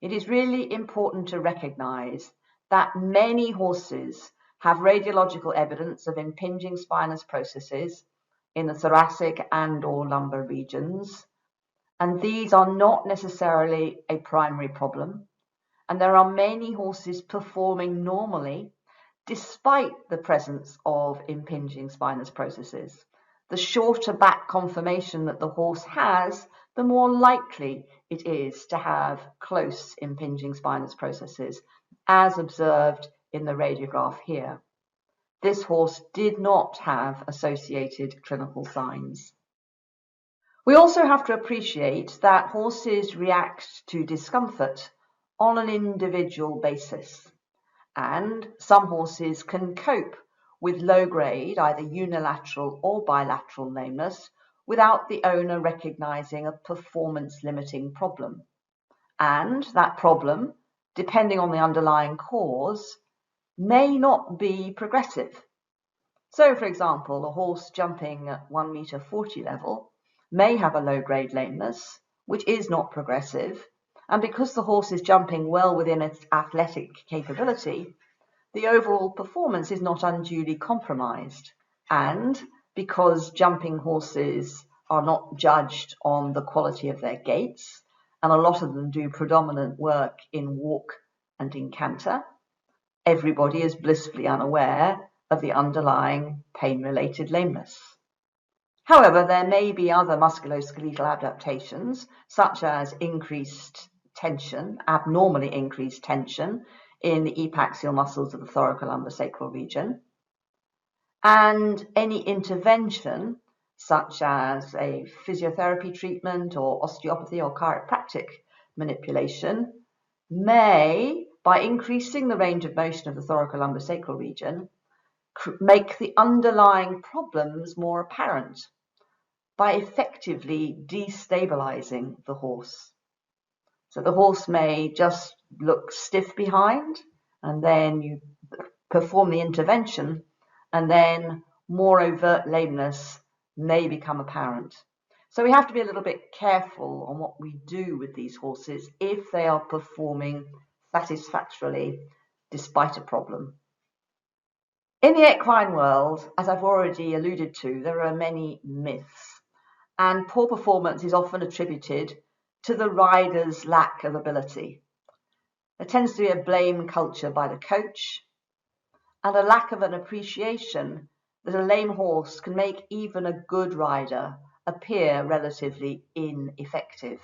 it is really important to recognize that many horses have radiological evidence of impinging spinous processes in the thoracic and/or lumbar regions, and these are not necessarily a primary problem, and there are many horses performing normally despite the presence of impinging spinous processes. The shorter back conformation that the horse has, the more likely it is to have close impinging spinous processes, as observed in the radiograph here. This horse did not have associated clinical signs. We also have to appreciate that horses react to discomfort on an individual basis, and some horses can cope with low-grade, either unilateral or bilateral lameness without the owner recognizing a performance-limiting problem. And that problem, depending on the underlying cause, may not be progressive. So, for example, a horse jumping at 1.40 meter level may have a low-grade lameness, which is not progressive, and because the horse is jumping well within its athletic capability, the overall performance is not unduly compromised. And because jumping horses are not judged on the quality of their gaits, and a lot of them do predominant work in walk and in canter, everybody is blissfully unaware of the underlying pain-related lameness. However, there may be other musculoskeletal adaptations, such as increased tension, abnormally increased tension in the epaxial muscles of the thoracolumbar-sacral region, and any intervention, such as a physiotherapy treatment or osteopathy or chiropractic manipulation, may, by increasing the range of motion of the thoracolumbar-sacral region, make the underlying problems more apparent by effectively destabilizing the horse. So the horse may just look stiff behind, and then you perform the intervention, and then more overt lameness may become apparent. So we have to be a little bit careful on what we do with these horses if they are performing satisfactorily despite a problem. In the equine world, as I've already alluded to, there are many myths, and poor performance is often attributed to the rider's lack of ability. There tends to be a blame culture by the coach, and a lack of an appreciation that a lame horse can make even a good rider appear relatively ineffective.